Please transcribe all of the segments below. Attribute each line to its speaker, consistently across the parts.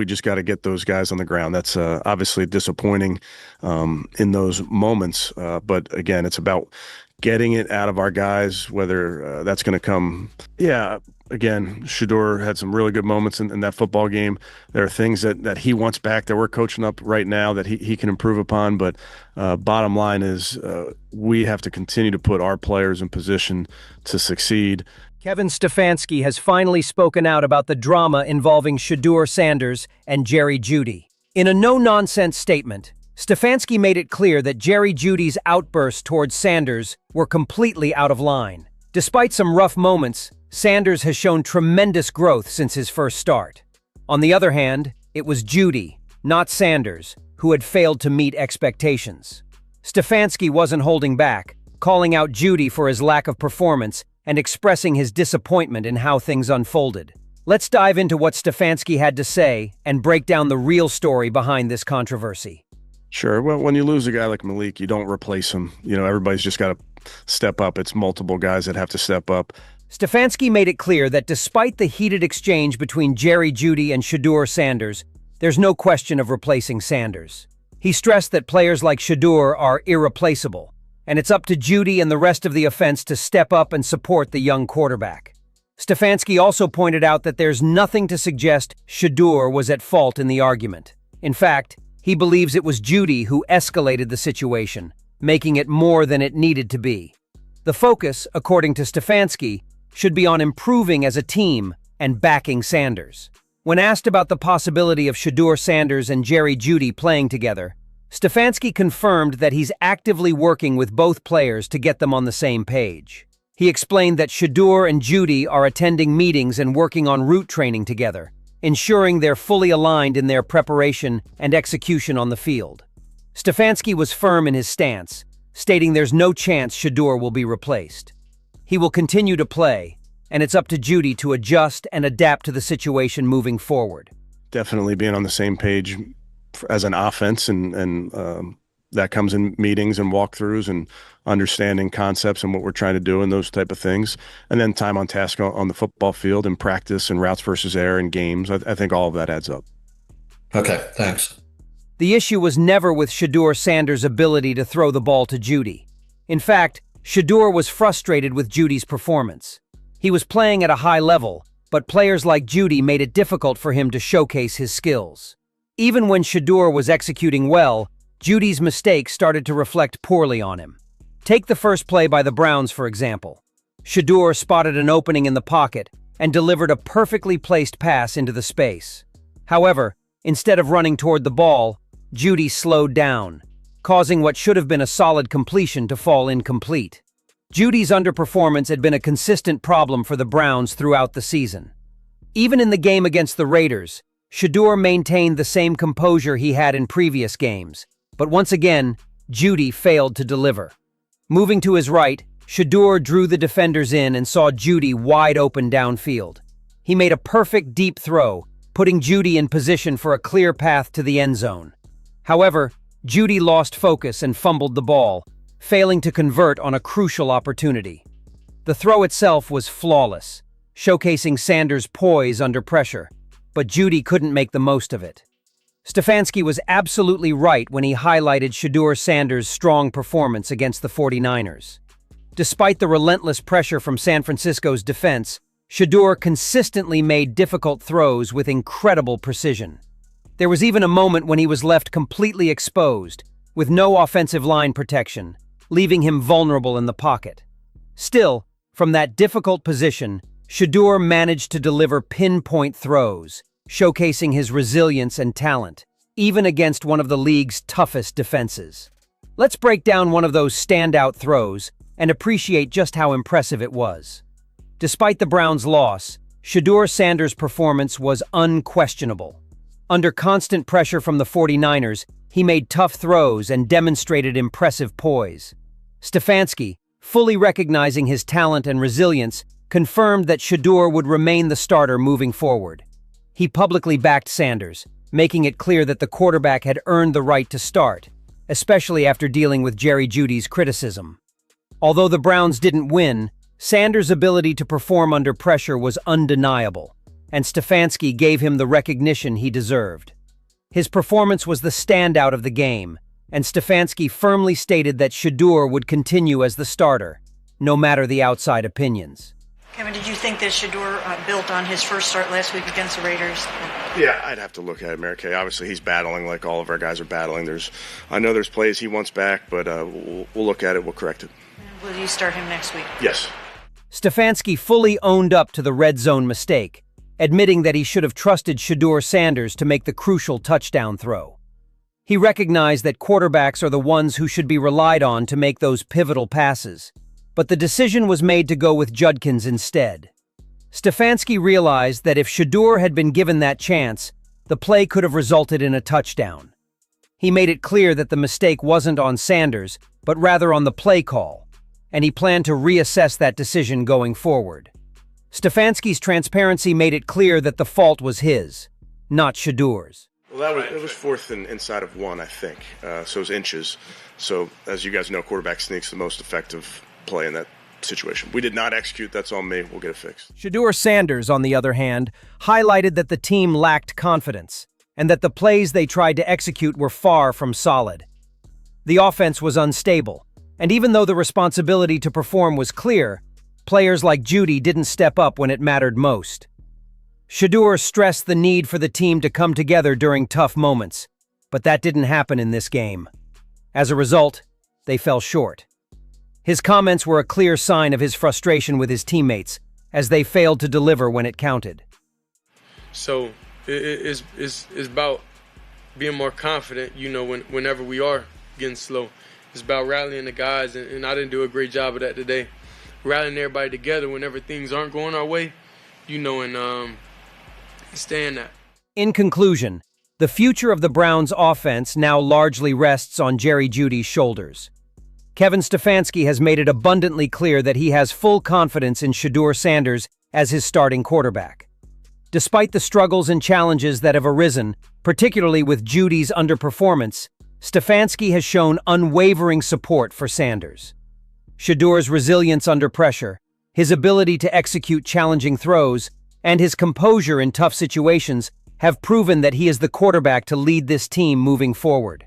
Speaker 1: We just got to get those guys on the ground. That's obviously disappointing in those moments. But again, it's about getting it out of our guys, whether that's going to come. Yeah, again, Shedeur had some really good moments in that football game. There are things that he wants back that we're coaching up right now that he can improve upon. But bottom line is we have to continue to put our players in position to succeed.
Speaker 2: Kevin Stefanski has finally spoken out about the drama involving Shedeur-Sanders and Jerry-Jeudy. In a no-nonsense statement, Stefanski made it clear that Jerry-Jeudy's outbursts towards Sanders were completely out of line. Despite some rough moments, Sanders has shown tremendous growth since his first start. On the other hand, it was Jeudy, not Sanders, who had failed to meet expectations. Stefanski wasn't holding back, calling out Jeudy for his lack of performance and expressing his disappointment in how things unfolded. Let's dive into what Stefanski had to say and break down the real story behind this controversy.
Speaker 1: Sure. Well, when you lose a guy like Malik, you don't replace him. Everybody's just got to step up. It's multiple guys that have to step up.
Speaker 2: Stefanski made it clear that despite the heated exchange between Jerry-Jeudy and Shedeur-Sanders, there's no question of replacing Sanders. He stressed that players like Shedeur are irreplaceable, and it's up to Jeudy and the rest of the offense to step up and support the young quarterback. Stefanski also pointed out that there's nothing to suggest Shedeur was at fault in the argument. In fact, he believes it was Jeudy who escalated the situation, making it more than it needed to be. The focus, according to Stefanski, should be on improving as a team and backing Sanders. When asked about the possibility of Shedeur-Sanders and Jerry-Jeudy playing together, Stefanski confirmed that he's actively working with both players to get them on the same page. He explained that Shedeur and Jeudy are attending meetings and working on route training together, ensuring they're fully aligned in their preparation and execution on the field. Stefanski was firm in his stance, stating there's no chance Shedeur will be replaced. He will continue to play, and it's up to Jeudy to adjust and adapt to the situation moving forward.
Speaker 1: Definitely being on the same page as an offense, and that comes in meetings and walkthroughs and understanding concepts and what we're trying to do and those type of things. And then time on task on the football field and practice and routes versus air and games. I think all of that adds up.
Speaker 3: Okay, thanks.
Speaker 2: The issue was never with Shedeur-Sanders' ability to throw the ball to Jeudy. In fact, Shedeur was frustrated with Jeudy's performance. He was playing at a high level, but players like Jeudy made it difficult for him to showcase his skills. Even when Shedeur was executing well, Jeudy's mistakes started to reflect poorly on him. Take the first play by the Browns, for example. Shedeur spotted an opening in the pocket and delivered a perfectly placed pass into the space. However, instead of running toward the ball, Jeudy slowed down, causing what should have been a solid completion to fall incomplete. Jeudy's underperformance had been a consistent problem for the Browns throughout the season. Even in the game against the Raiders, Shedeur maintained the same composure he had in previous games, but once again, Jeudy failed to deliver. Moving to his right, Shedeur drew the defenders in and saw Jeudy wide open downfield. He made a perfect deep throw, putting Jeudy in position for a clear path to the end zone. However, Jeudy lost focus and fumbled the ball, failing to convert on a crucial opportunity. The throw itself was flawless, showcasing Sanders' poise under pressure, but Jeudy couldn't make the most of it. Stefanski was absolutely right when he highlighted Shedeur-Sanders' strong performance against the 49ers. Despite the relentless pressure from San Francisco's defense, Shedeur consistently made difficult throws with incredible precision. There was even a moment when he was left completely exposed, with no offensive line protection, leaving him vulnerable in the pocket. Still, from that difficult position, Shedeur managed to deliver pinpoint throws, showcasing his resilience and talent, even against one of the league's toughest defenses. Let's break down one of those standout throws and appreciate just how impressive it was. Despite the Browns' loss, Shedeur-Sanders' performance was unquestionable. Under constant pressure from the 49ers, he made tough throws and demonstrated impressive poise. Stefanski, fully recognizing his talent and resilience, confirmed that Shedeur would remain the starter moving forward. He publicly backed Sanders, making it clear that the quarterback had earned the right to start, especially after dealing with Jerry-Jeudy's criticism. Although the Browns didn't win, Sanders' ability to perform under pressure was undeniable. and Stefanski gave him the recognition he deserved. His performance was the standout of the game, and Stefanski firmly stated that Shedeur would continue as the starter, no matter the outside opinions.
Speaker 4: Kevin, did you think that Shedeur built on his first start last week against the Raiders?
Speaker 1: Yeah, I'd have to look at it, Mary Kay. Obviously, he's battling like all of our guys are battling. I know there's plays he wants back, but we'll look at it. We'll correct it.
Speaker 4: Will you start him next week?
Speaker 1: Yes.
Speaker 2: Stefanski fully owned up to the red zone mistake, admitting that he should have trusted Shedeur-Sanders to make the crucial touchdown throw. He recognized that quarterbacks are the ones who should be relied on to make those pivotal passes, but the decision was made to go with Judkins instead. Stefanski realized that if Shedeur had been given that chance, the play could have resulted in a touchdown. He made it clear that the mistake wasn't on Sanders, but rather on the play call, and he planned to reassess that decision going forward. Stefanski's transparency made it clear that the fault was his, not Shedeur's.
Speaker 1: Well, it was fourth and inside of 1, I think. So it was inches. So, as you guys know, quarterback sneak's the most effective play in that situation. We did not execute. That's on me. We'll get it fixed.
Speaker 2: Shedeur-Sanders, on the other hand, highlighted that the team lacked confidence and that the plays they tried to execute were far from solid. The offense was unstable, and even though the responsibility to perform was clear, players like Jeudy didn't step up when it mattered most. Shedeur stressed the need for the team to come together during tough moments, but that didn't happen in this game. As a result, they fell short. His comments were a clear sign of his frustration with his teammates, as they failed to deliver when it counted.
Speaker 5: So it's about being more confident, whenever we are getting slow. It's about rallying the guys, and I didn't do a great job of that today. Rallying everybody together whenever things aren't going our way, and staying that.
Speaker 2: In conclusion, the future of the Browns' offense now largely rests on Jerry Jeudy's shoulders. Kevin Stefanski has made it abundantly clear that he has full confidence in Shedeur-Sanders as his starting quarterback. Despite the struggles and challenges that have arisen, particularly with Jeudy's underperformance, Stefanski has shown unwavering support for Sanders. Shedeur's resilience under pressure, his ability to execute challenging throws, and his composure in tough situations have proven that he is the quarterback to lead this team moving forward.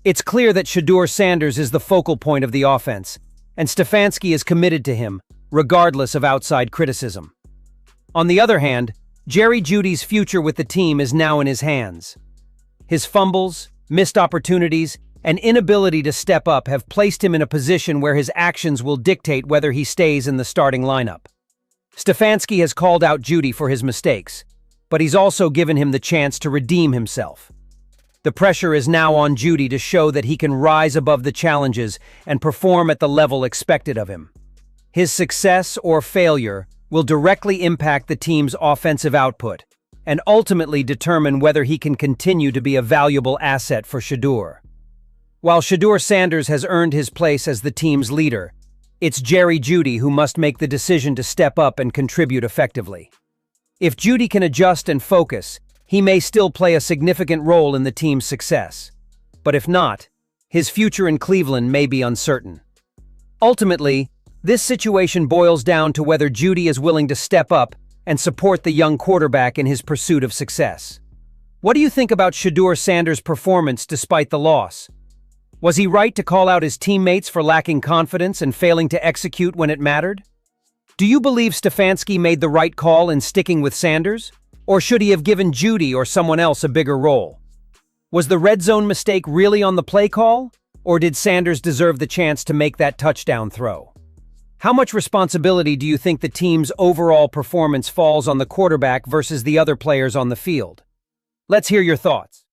Speaker 2: It's clear that Shedeur-Sanders is the focal point of the offense, and Stefanski is committed to him, regardless of outside criticism. On the other hand, Jerry Jeudy's future with the team is now in his hands. His fumbles, missed opportunities, and inability to step up have placed him in a position where his actions will dictate whether he stays in the starting lineup. Stefanski has called out Jeudy for his mistakes, but he's also given him the chance to redeem himself. The pressure is now on Jeudy to show that he can rise above the challenges and perform at the level expected of him. His success or failure will directly impact the team's offensive output and ultimately determine whether he can continue to be a valuable asset for Shedeur. While Shedeur-Sanders has earned his place as the team's leader, it's Jerry Jeudy who must make the decision to step up and contribute effectively. If Jeudy can adjust and focus, he may still play a significant role in the team's success. But if not, his future in Cleveland may be uncertain. Ultimately, this situation boils down to whether Jeudy is willing to step up and support the young quarterback in his pursuit of success. What do you think about Shedeur-Sanders' performance despite the loss? Was he right to call out his teammates for lacking confidence and failing to execute when it mattered? Do you believe Stefanski made the right call in sticking with Sanders? Or should he have given Jeudy or someone else a bigger role? Was the red zone mistake really on the play call? Or did Sanders deserve the chance to make that touchdown throw? How much responsibility do you think the team's overall performance falls on the quarterback versus the other players on the field? Let's hear your thoughts.